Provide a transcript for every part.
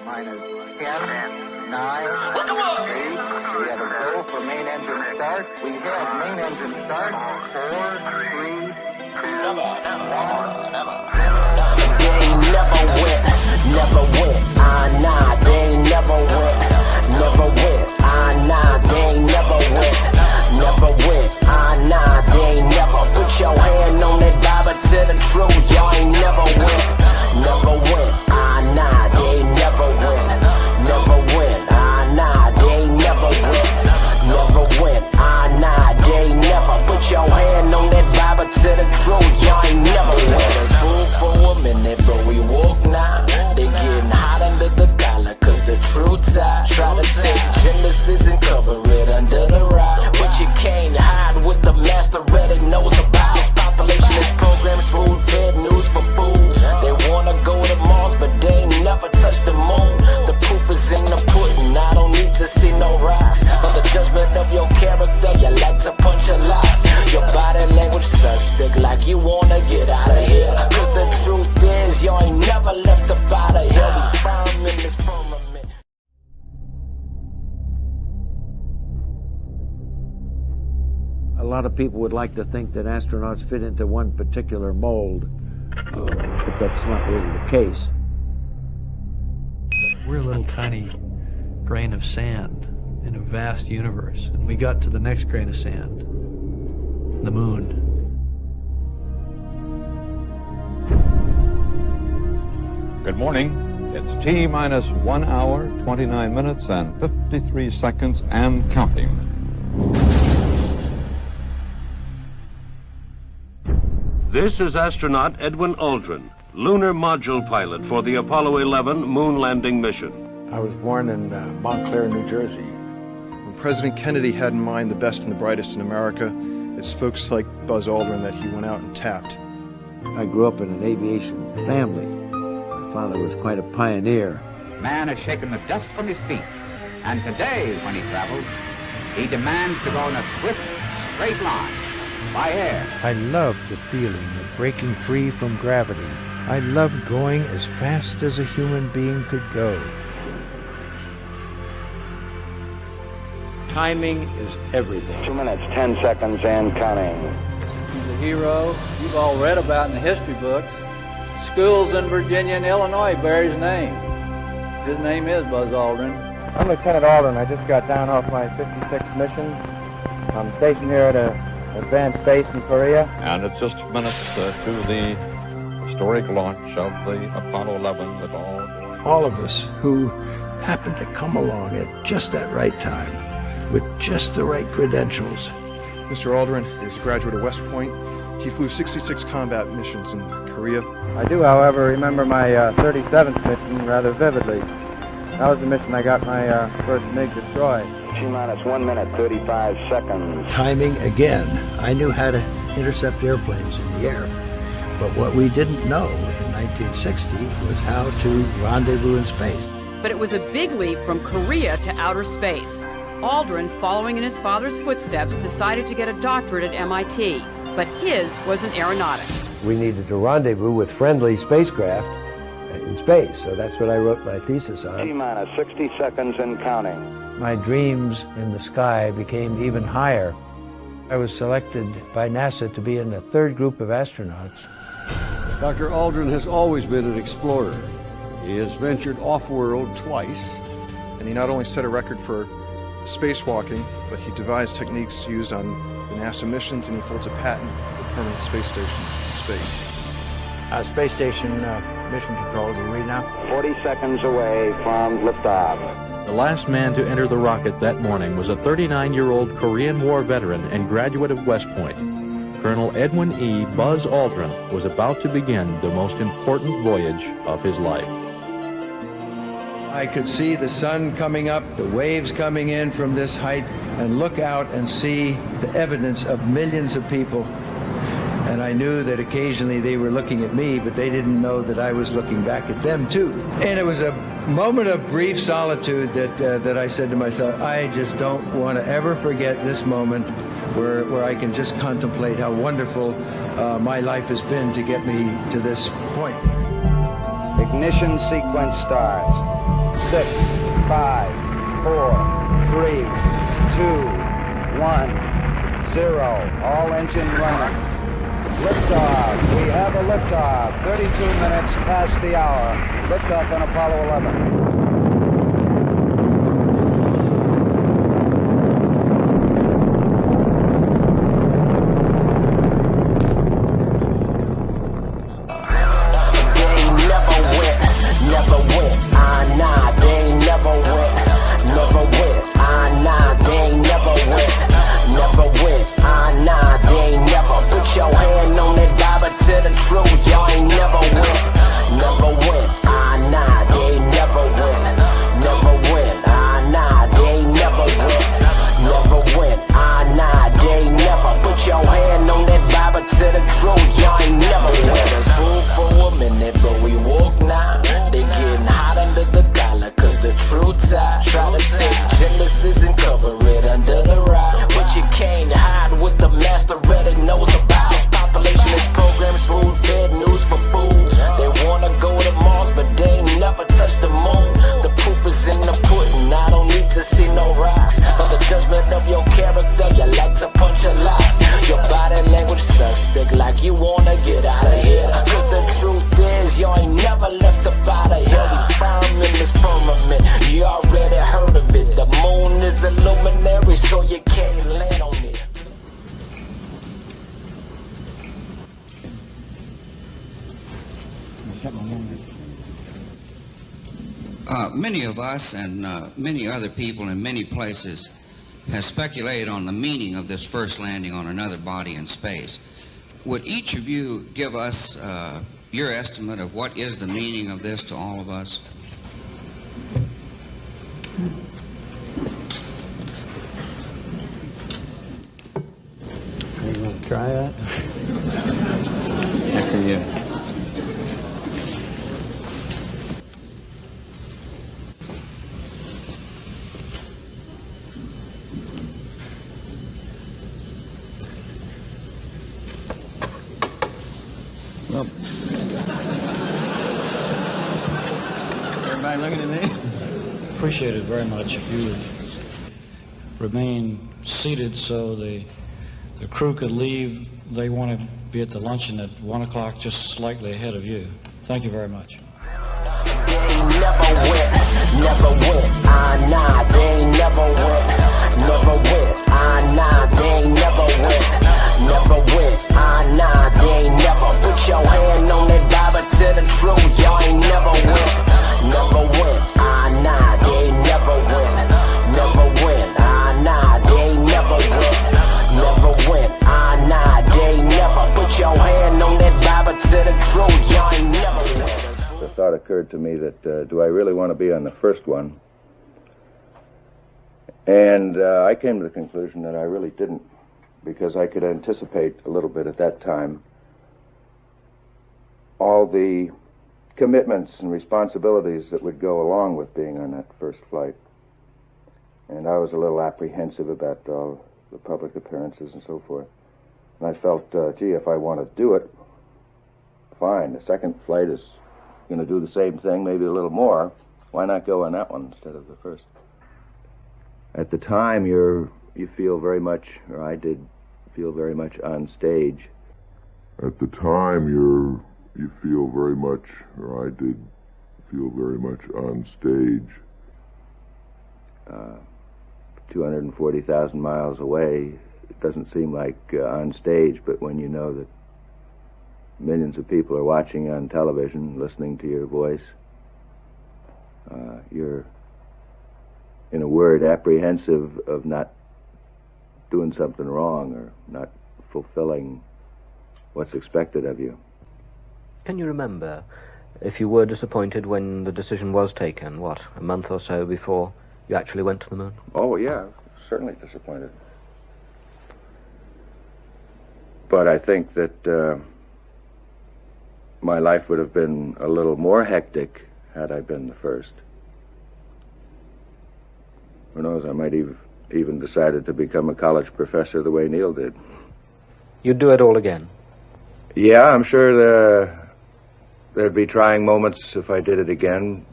minus 10, 9, 8. We have a go for main engine start. We have main engine start. 4, 3, 2, 1. They ain't never went. Nah, they ain't never went. Nah, they ain't never went. Nah, they ain't never. Put your hand on that Bible to the truth. Y'all ain't never went. Nah, they ain't never went. Nah, they ain't never went. Nah, they ain't never. Put your hand on that Bible to the truth. Y'all ain't never went. Let us fool for a minute, but we walk now. They getting hot under the collar, cause the true tie. Try to take Genesis and cover it under the rock, but you can't hide what the master already knows about. This population is programmed, spoon-fed news for food. They wanna go to Mars, but they ain't never touched the moon. The proof is in the pudding, I don't need to see no rocks. For the judgment of your character, you like to punch your locks. Your body language suspect, like you wanna get out of here. Cause the truth is, you ain't never left up out of here. We firm in this firmament. A lot of people would like to think that astronauts fit into one particular mold, but that's not really the case. We're a little tiny grain of sand in a vast universe, and we got to the next grain of sand, the moon. Good morning. It's T minus 1 hour, 29 minutes, and 53 seconds, and counting. This is astronaut Edwin Aldrin, lunar module pilot for the Apollo 11 moon landing mission. I was born in Montclair, New Jersey. When President Kennedy had in mind the best and the brightest in America, it's folks like Buzz Aldrin that he went out and tapped. I grew up in an aviation family. My father was quite a pioneer. Man has shaken the dust from his feet, and today, when he travels, he demands to go in a swift, straight line, by air. I loved the feeling of breaking free from gravity. I loved going as fast as a human being could go. Timing is everything. 2 minutes, 10 seconds, and counting. He's a hero you've all read about in the history books. Schools in Virginia and Illinois bear his name. His name is Buzz Aldrin. I'm Lieutenant Aldrin. I just got down off my 56th mission. I'm stationed here at an advanced base in Korea. And it's just minutes to the historic launch of the Apollo 11 with All of us who happened to come along at just that right time, with just the right credentials. Mr. Aldrin is a graduate of West Point. He flew 66 combat missions in Korea. I do, however, remember my 37th mission rather vividly. That was the mission I got my first MiG destroyed. T minus 1 minute, 35 seconds. Timing again. I knew how to intercept airplanes in the air, but what we didn't know in 1960 was how to rendezvous in space. But it was a big leap from Korea to outer space. Aldrin, following in his father's footsteps, decided to get a doctorate at MIT, but his was in aeronautics. We needed to rendezvous with friendly spacecraft in space, so that's what I wrote my thesis on. T minus 60 seconds and counting. My dreams in the sky became even higher. I was selected by NASA to be in the third group of astronauts. Dr. Aldrin has always been an explorer. He has ventured off-world twice. And he not only set a record for spacewalking, but he devised techniques used on the NASA missions, and he holds a patent for permanent space station in space. Space station mission control, do you read now? 40 seconds away from liftoff. The last man to enter the rocket that morning was a 39-year-old Korean War veteran and graduate of West Point. Colonel Edwin E. Buzz Aldrin was about to begin the most important voyage of his life. I could see the sun coming up, the waves coming in from this height, and look out and see the evidence of millions of people. And I knew that occasionally they were looking at me, but they didn't know that I was looking back at them too. And it was a moment of brief solitude that I said to myself, I just don't want to ever forget this moment where I can just contemplate how wonderful my life has been to get me to this point. They Ignition sequence starts. 6, 5, 4, 3, 2, 1, 0. All engine running. Liftoff. We have a liftoff. 32 minutes past the hour. Liftoff on Apollo 11. Many of us and many other people in many places have speculated on the meaning of this first landing on another body in space. Would each of you give us your estimate of what is the meaning of this to all of us? You want to try that? After you. Well, everybody looking at me? Appreciate it very much if you would remain seated so the crew could leave. They want to be at the luncheon at 1 o'clock, just slightly ahead of you. Thank you very much. Never win, nah, they ain't never win, never win, nah, they ain't never win, never win, nah, they ain't never. Put your hand on that Bible to the truth, y'all ain't never win, never win, nah, they ain't never win, never win, nah, they ain't never win, never win, nah, they ain't never. Put your hand on that Bible to the truth, y'all ain't never win. The thought occurred to me that do I really want to be on the first one? And I came to the conclusion that I really didn't, because I could anticipate a little bit at that time all the commitments and responsibilities that would go along with being on that first flight. And I was a little apprehensive about all the public appearances and so forth. And I felt, gee, if I want to do it, fine. The second flight is going to do the same thing, maybe a little more. Why not go on that one instead of the first? At the time, you feel very much, or I did feel very much on stage. At the time, you feel very much, or I did feel very much on stage. 240,000 miles away, it doesn't seem like on stage, but when you know that millions of people are watching on television, listening to your voice, you're, in a word, apprehensive of not doing something wrong or not fulfilling what's expected of you. Can you remember if you were disappointed when the decision was taken, what, a month or so before you actually went to the moon? Oh, yeah, certainly disappointed. But I think that my life would have been a little more hectic had I been the first. Who knows, I might even decided to become a college professor the way Neil did. You'd do it all again? Yeah, I'm sure There'd be trying moments if I did it again.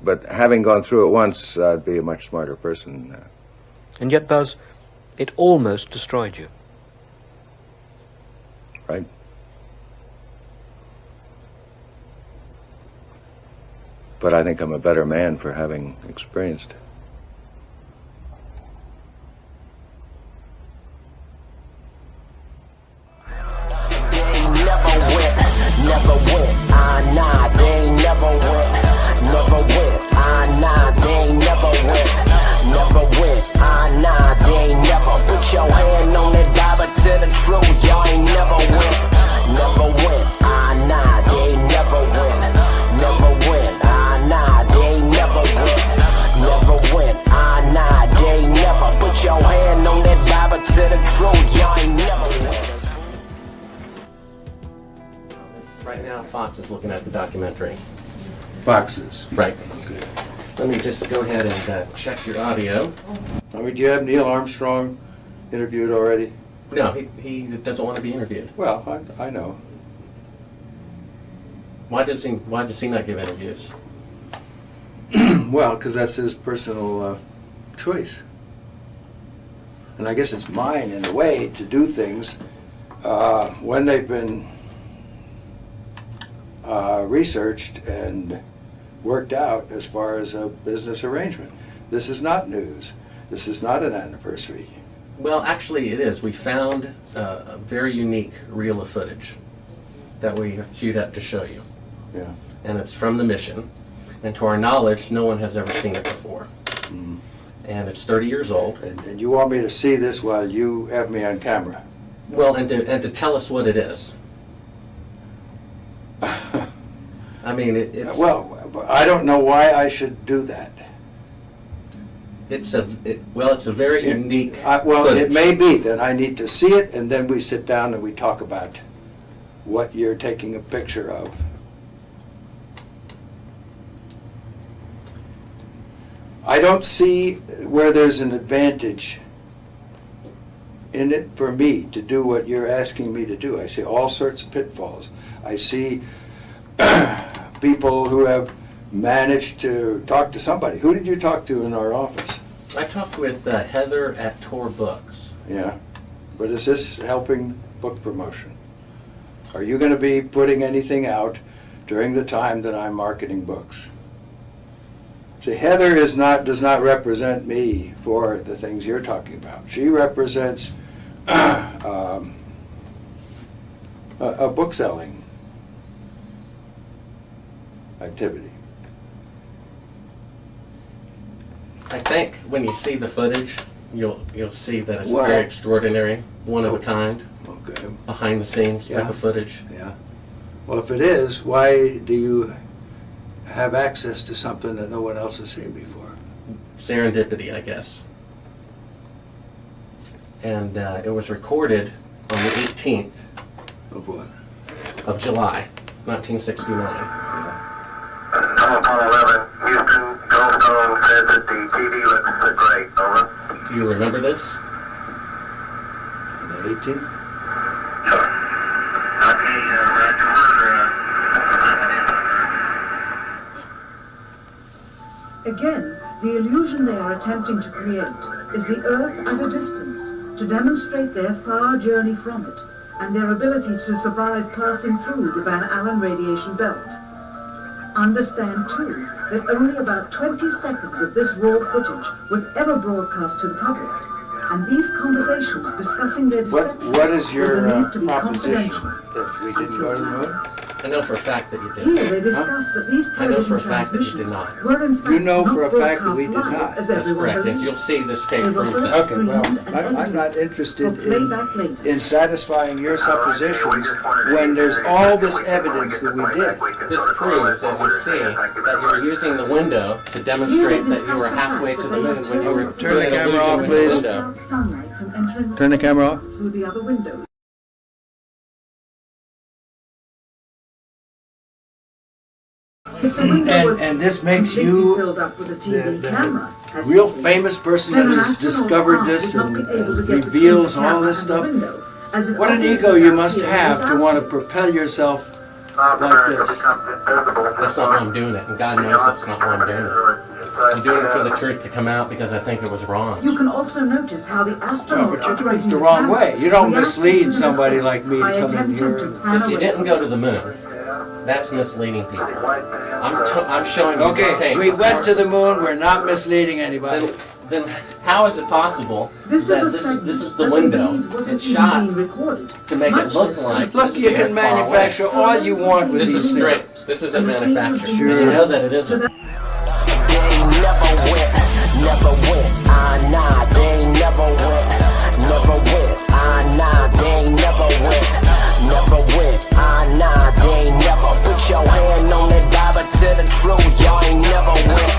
But having gone through it once, I'd be a much smarter person. And yet, Buzz, it almost destroyed you. Right. But I think I'm a better man for having experienced it. Never went, nah, they ain't never went. Never went, nah, they ain't never went. Never went, nah, they ain't never. Put your hand on that Bible to the truth, y'all ain't never went. Never went, nah, they ain't never went. Never went, nah, they ain't never went. Never went, nah, they ain't never. Put your hand on that Bible to the truth, y'all ain't never went. Right now, Fox is looking at the documentary. Foxes. Right. Okay. Let me just go ahead and check your audio. I mean, do you have Neil Armstrong interviewed already? No, he doesn't want to be interviewed. Well, I know. Why does he not give interviews? Well, because that's his personal choice. And I guess it's mine, in a way, to do things when they've been researched and worked out as far as a business arrangement. This is not news. This is not an anniversary. Well, actually it is. We found a very unique reel of footage that we have queued up to show you. Yeah. And it's from the mission. And to our knowledge, no one has ever seen it before. Mm. And it's 30 years old. And you want me to see this while you have me on camera? Well, and to tell us what it is. I mean, it's... Well, I don't know why I should do that. It's a very unique well, footage. It may be that I need to see it, and then we sit down and we talk about what you're taking a picture of. I don't see where there's an advantage in it for me to do what you're asking me to do. I see all sorts of pitfalls. I see people who have managed to talk to somebody. Who did you talk to in our office? I talked with Heather at Tor Books. Yeah, but is this helping book promotion? Are you going to be putting anything out during the time that I'm marketing books? See, Heather does not represent me for the things you're talking about. She represents a book selling activity. I think when you see the footage, you'll see that it's very extraordinary, one of a kind, behind the scenes type of footage. Yeah. Well, if it is, why do you have access to something that no one else has seen before? Serendipity, I guess. And it was recorded on the 18th of what? Of July, 1969. Apollo 11, Houston, Goldstone says that the TV looks great, over. Do you remember this? On the 18th? Sure. Okay, Again, the illusion they are attempting to create is the Earth at a distance, to demonstrate their far journey from it, and their ability to survive passing through the Van Allen radiation belt. Understand, too, that only about 20 seconds of this raw footage was ever broadcast to the public, and these conversations discussing their deception What is your were believed to be proposition? confidential. That we didn't go to the moon? I know for a fact that you did. Here they discussed that these I know for a television fact that you did transmissions not. were in fact You know not for a fact that we did broadcast not. live, as That's everyone correct, and believed. you'll see this tape They were proves first that. Okay, well, screened and I'm not interested for playback later. in satisfying your suppositions when there's all this evidence that we did. This proves, as you see, that you were using the window to demonstrate that you were halfway to the moon when you were Turn the doing an camera off, illusion with please. the window. Sunlight from entering the Turn the camera off. through the other window. And this makes you the real famous person that has discovered this and reveals all this stuff. What an ego you must have to want to propel yourself like this. That's not why I'm doing it, and God knows that's not why I'm doing it. I'm doing it for the truth to come out because I think it was wrong. You can also notice how the astronaut... But you're doing it the wrong way. You don't mislead somebody like me to come in here. If you didn't go to the moon, that's misleading people. I'm showing you this tape. Okay, we went to the moon. We're not misleading anybody. Then how is it possible that this is the window? It's shot to make it look like... Look, you can manufacture all you want with these things. This is straight. This isn't manufactured. Sure. And you know that it isn't. Never went, nah, they ain't never went, never went, nah, they ain't never went, never went, nah, they ain't never. Put your hand on that Bible to the truth, y'all ain't never went,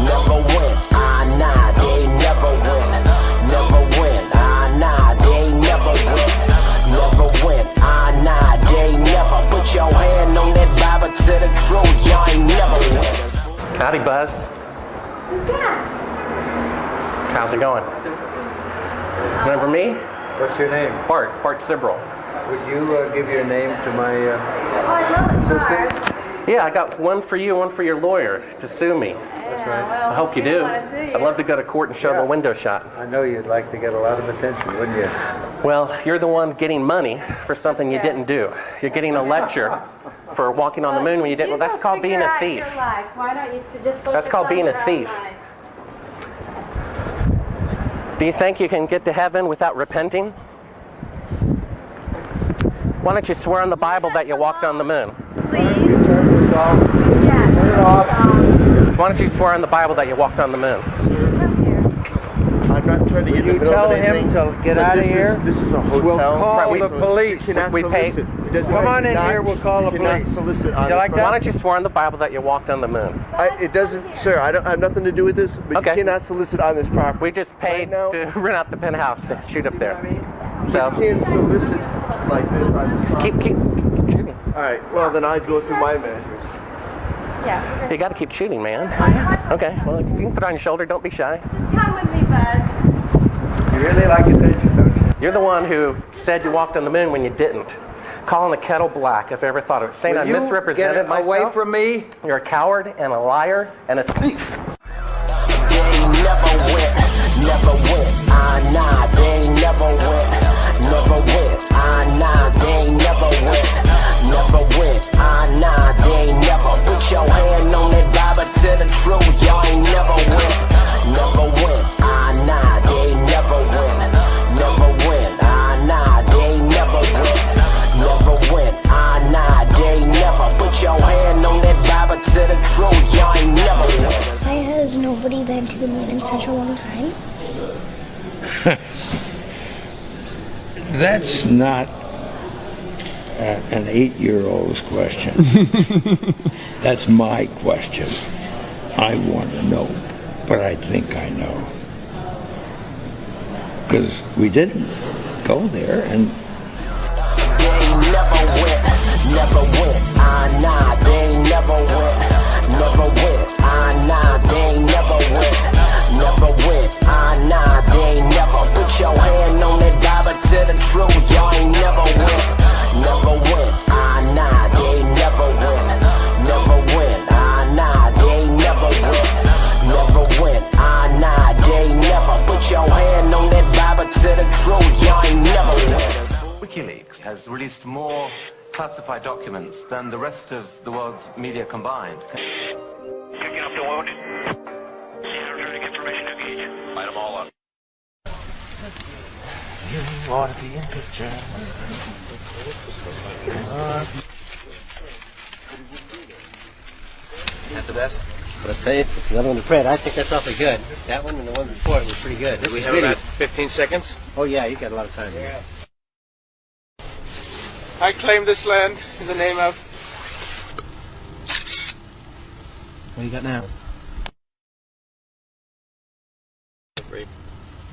nah, they ain't never went, nah, they ain't never went, nah, they ain't never. Put your hand on that Bible to the truth, y'all ain't never went. Howdy, Buzz. Who's that? How's it going? Remember me? What's your name? Bart Sibrel. Would you give your name to my assistant? Yeah, I got one for you, one for your lawyer to sue me. That's right. I hope you do. I'd love to go to court and show the window shot. I know you'd like to get a lot of attention, wouldn't you? Well, you're the one getting money for something you didn't do. You're getting a lecture for walking on the moon when you didn't. Well, that's called being a thief. Why don't you just That's called being a thief. Do you think you can get to heaven without repenting? Why don't you swear on the Bible that you walked on the moon? Please? Turn this off. Yeah. Turn it off. Why don't you swear on the Bible that you walked on the moon? I'm not trying to get in the middle of anything. You tell him to get out of here. This is a hotel. We'll call the So police. you cannot solicit. Come on in here, we'll call the police. Solicit on You like that? Why don't you swear on the Bible that you walked on the moon? It doesn't, sir, I have nothing to do with this, but you cannot solicit on this property. We just paid to rent out the penthouse to shoot up there. So you can't solicit like this on this property. Keep shooting. All right, well then I'd go through my measures. Yeah. You got to keep shooting, man. Okay, well, you can put it on your shoulder. Don't be shy. Just come with me, Buzz. You really like attention, don't you? You're the one who said you walked on the moon when you didn't. Calling the kettle black, if I ever thought of it. Saying I misrepresented myself. Away from me. You're a coward and a liar and a thief. Never went, nah, they ain't never went, nah, they ain't never went, nah, they ain't never. Put your hand on that Bible to the truth, y'all ain't never went, nah, they ain't never went, nah, they ain't never went, nah, they ain't never. Put your hand on that Bible to the truth, y'all ain't never went. Why has nobody been to the moon in such a long time? That's not an 8-year-old's question. That's my question. I want to know, but I think I know. Because we didn't go there, and Never went, nah, they ain't never went, nah, they ain't never went, nah, they ain't never. Put your hand on that Bible to the truth, y'all ain't never went, nah, they ain't never went, nah, they ain't never went, nah, they ain't never. Put your hand on that Bible to the truth, y'all ain't never went. WikiLeaks has released more classified documents than the rest of the world's media combined. Picking up the wounded. Energetic information engaged. Light them all up. You want to be in picture. That's the best? Let's say it's another one to Fred. I think that's awfully good. That one and the one before it was pretty good. Do we have about 15 seconds? Oh yeah, you got a lot of time here. I claim this land in the name of... What do you got now?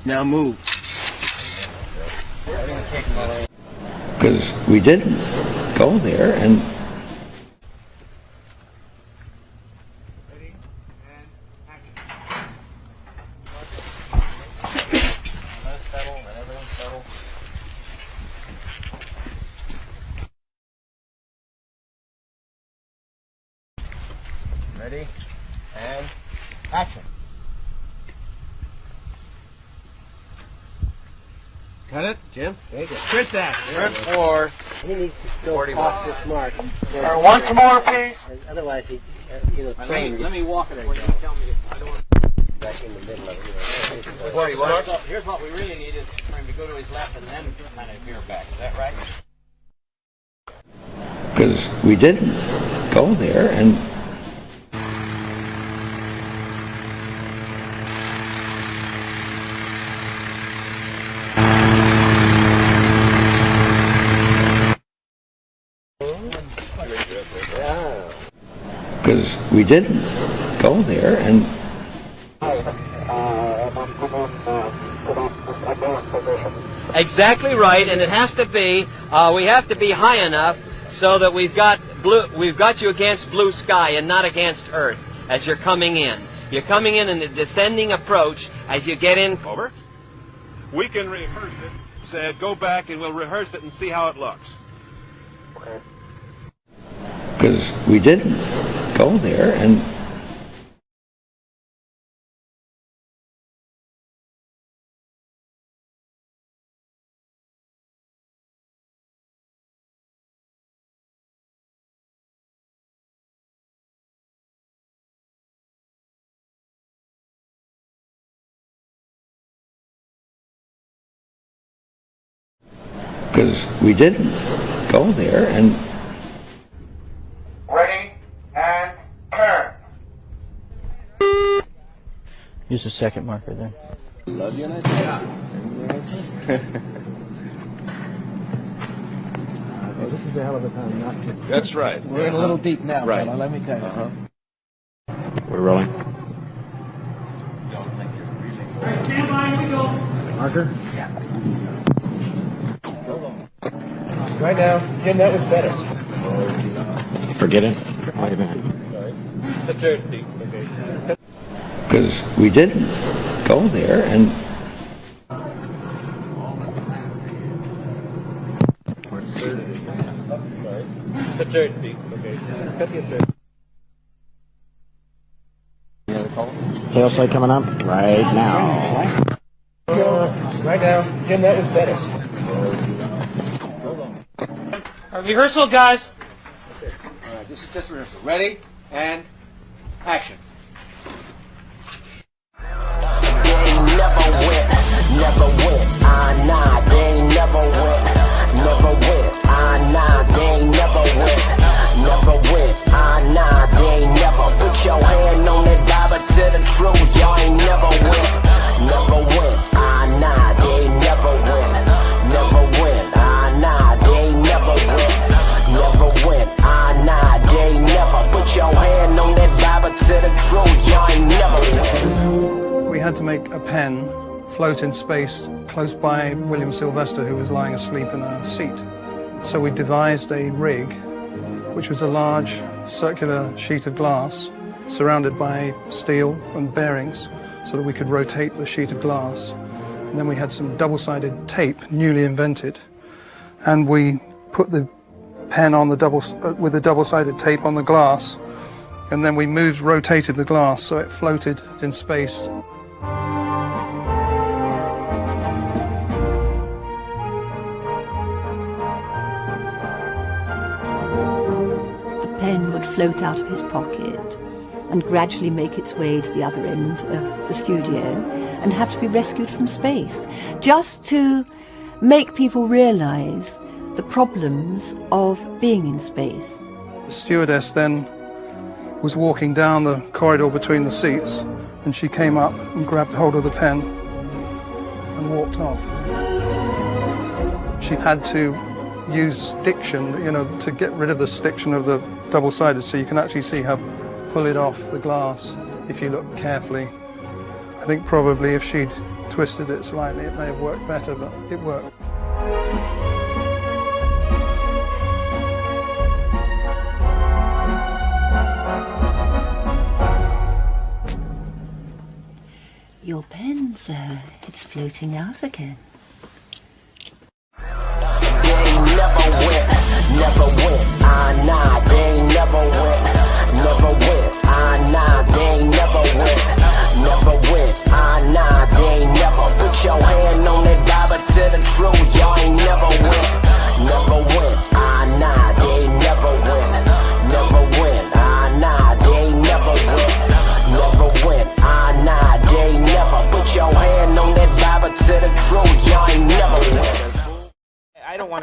Now move. because we didn't go there, and And action. Cut it, Jim. There you go. Quit that. Turn 4. He needs to go off this mark. Once more, please. Otherwise, he, train. Let me walk it. When you tell me, I don't want back in the middle of it. Here's what we really need is for him to go to his left and then kind of veer back. Is that right? Because we didn't go there, and because we didn't go there, and exactly right, and it has to be. We have to be high enough so that we've got you against blue sky and not against Earth as you're coming in. You're coming in a descending approach as you get in. Over. We can rehearse it. Said, go back and we'll rehearse it and see how it looks. Okay. because we didn't go there, and because we didn't go there, and ready and turn. Use the second marker there. Love you, and I yeah. Well, this is a hell of a time not to. That's right. We're in a little deep now, right. fella, let me tell you. We're rolling. Stand by, here we go. Marker? Yeah. Right now, Jim, that was better. Forget it. Wait a minute. because we didn't go there, and The third beat. Okay. Cut the third. Tail sight coming up right now. Right now, Jim, that was better. Rehearsal, guys. All right, this is just rehearsal. Ready and action. Never went, nah, they ain't never went, never went, nah, they ain't never went, nah, they ain't never. Put your hand on that Bible to the truth, y'all ain't never went, nah, they ain't never went, nah, they ain't never went, nah, they ain't never. Put your hand on that Bible to the truth, y'all ain't never went. We had to make a pen float in space close by William Sylvester, who was lying asleep in a seat. So we devised a rig, which was a large circular sheet of glass surrounded by steel and bearings so that we could rotate the sheet of glass. And then we had some double-sided tape, newly invented, and we put the pen on the with the double-sided tape on the glass, and then we rotated the glass so it floated in space. Pen would float out of his pocket and gradually make its way to the other end of the studio and have to be rescued from space, just to make people realize the problems of being in space. The stewardess then was walking down the corridor between the seats, and she came up and grabbed hold of the pen and walked off. She had to use stiction, to get rid of the stiction of the double-sided, so you can actually see her pull it off the glass if you look carefully. I think probably if she'd twisted it slightly it may have worked better, but it worked. Your pen, sir, it's floating out again. Never went, nah, they ain't never went, nah, they ain't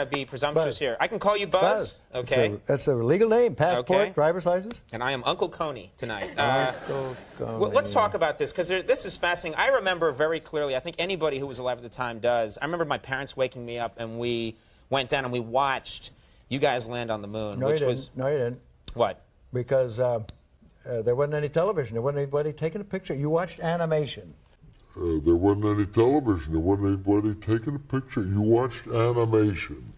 to be presumptuous here. I can call you Buzz. Okay. That's a legal name. Passport, driver's license. And I am Uncle Coney tonight. Uncle Coney. Let's talk about this, because this is fascinating. I remember very clearly, I think anybody who was alive at the time does. I remember my parents waking me up, and we went down and we watched you guys land on the moon. No, which you was didn't. No, you didn't. What? Because there wasn't any television. There wasn't anybody taking a picture. You watched animation. There wasn't any television. There wasn't anybody taking a picture. You watched animation.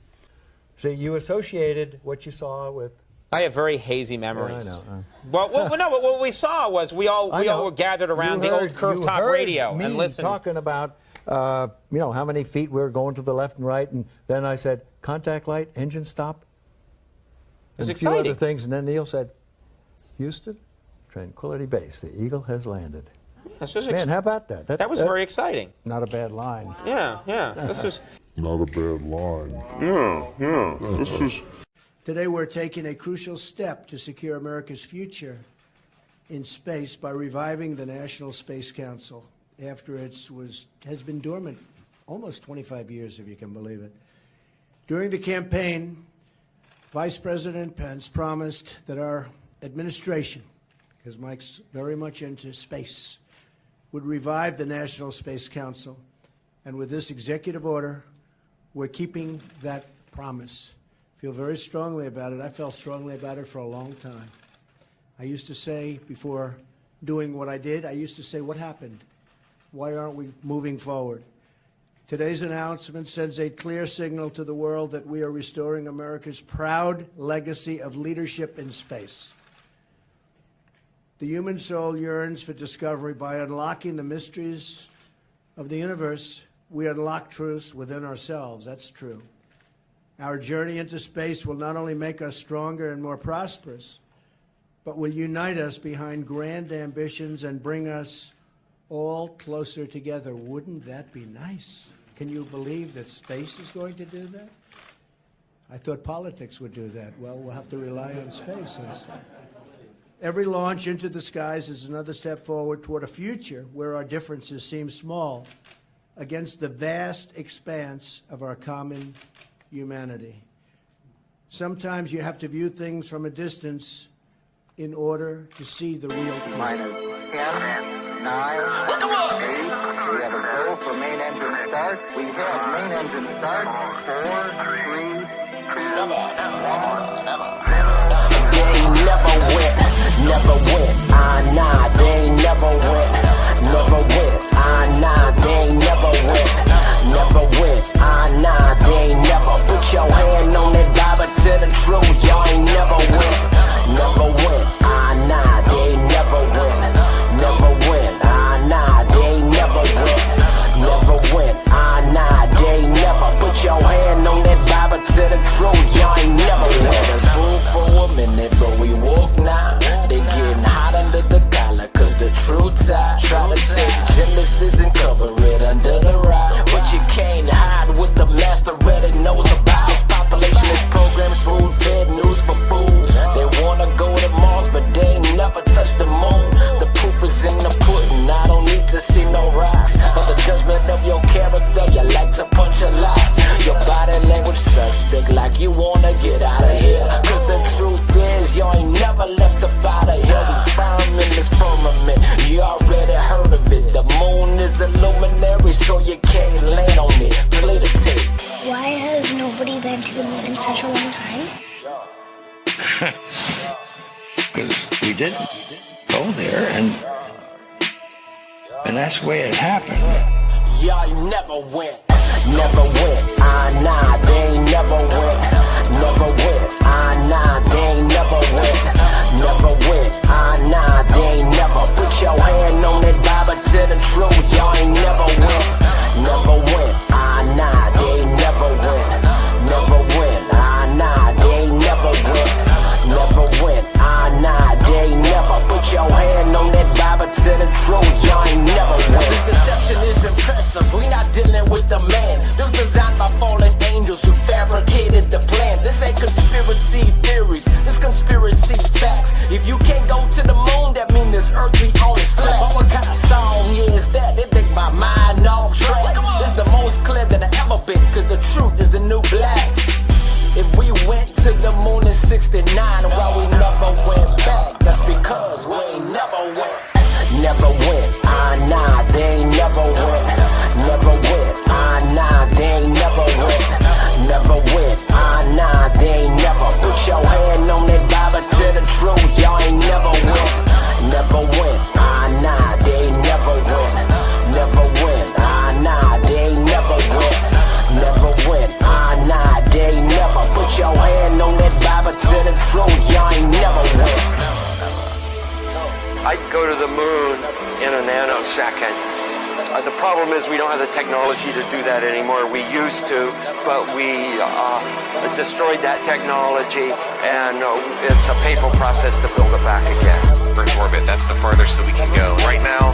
See, you associated what you saw with... I have very hazy memories. Yeah, I know. Well, no, but what we saw was we all were gathered around the old curved top radio and listened. Talking about, you know, how many feet we were going to the left and right, and then I said, contact light, engine stop. It was and exciting. A few other things, and then Neil said, Houston, Tranquility Base, the Eagle has landed. Man, how about that? That was very exciting. Not a bad line. Yeah. This was not a bad line. Yeah. This was. Today we're taking a crucial step to secure America's future in space by reviving the National Space Council after it has been dormant almost 25 years, if you can believe it. During the campaign, Vice President Pence promised that our administration, because Mike's very much into space, would revive the National Space Council. And with this executive order, we're keeping that promise. I feel very strongly about it. I felt strongly about it for a long time. I used to say, before doing what I did, I used to say, what happened? Why aren't we moving forward? Today's announcement sends a clear signal to the world that we are restoring America's proud legacy of leadership in space. The human soul yearns for discovery. By unlocking the mysteries of the universe, we unlock truths within ourselves. That's true. Our journey into space will not only make us stronger and more prosperous, but will unite us behind grand ambitions and bring us all closer together. Wouldn't that be nice? Can you believe that space is going to do that? I thought politics would do that. Well, we'll have to rely on space instead. Every launch into the skies is another step forward toward a future where our differences seem small against the vast expanse of our common humanity. Sometimes you have to view things from a distance in order to see the real thing. -10, 9, 8, we have a go for main engine start. We have main engine start. 4, 3, 2, 1. Never went, nah, they ain't never went. Never went, nah, they ain't never went. Never went, nah, they ain't never. Put your hand on that Bible to the truth, y'all ain't never went. Never went, nah, they ain't never went. Never went, nah, they ain't never went. Never went, nah, they ain't never. Put your hand on that Bible to the truth, y'all ain't never went. Let us move for a minute, but we walk now. They getting hot under the collar, cause the true tie. Try to take Genesis and cover it under the rock. But you can't hide what the master already knows about. This population is programmed, spoon-fed news for food. They wanna go to Mars, but they ain't never touched the moon. The proof is in the pudding, I don't need to see no rocks. For the judgment of your character, you like to punch a lot. Your body language suspect, like you wanna get out of here. Cause the truth is, you ain't never left up out of here. We firm in this firmament, you already heard of it. The moon is a luminary, so you can't land on it. Play the tape. Why has nobody been to the moon in such a long time? Because we didn't go there, and that's the way it happened. Y'all never went. Never went, nah, they ain't never went. Never went, nah, they ain't never went. Never went, nah, they ain't never. Put your hand on that Bible to the truth, y'all ain't never went. Never went, nah, they ain't never went. Never went, nah, they ain't never went. Never went, nah, they ain't never. Put your hand on that Bible to the truth, y'all ain't never went. This deception is impressive, we not dealing with the man. This was designed by fallen angels who fabricated the plan. This ain't conspiracy theories, this conspiracy facts. If you can't go to the moon, that means this earth be on its flat. But what kind of song is that? They think my mind off track. This is the most clear that I ever been, cause the truth is the new black. never went. Nah, they ain't never went. Never went. Nah, they ain't never went. Never went. Nah, they ain't never. Put your hand on that Bible to the truth. Y'all ain't never went. Never went. Nah, they ain't never went. Never went. Nah, they ain't never went. Never went. Nah, they ain't never. Put your hand on that Bible to the truth. Y'all ain't never went. I'd go to the moon in a nanosecond. The problem is we don't have the technology to do that anymore. We used to, but we destroyed that technology, and it's a painful process to build it back again. Earth orbit, that's the farthest that we can go. Right now,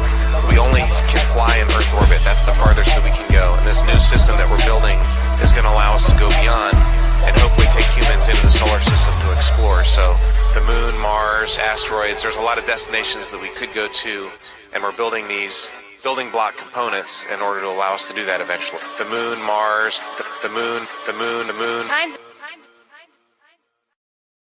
we only can fly in Earth orbit. That's the farthest that we can go. And this new system that we're building is going to allow us to go beyond and hopefully take humans into the solar system to explore. So the moon, Mars, asteroids, there's a lot of destinations that we could go to, and we're building these building block components in order to allow us to do that eventually. The moon, Mars, the moon.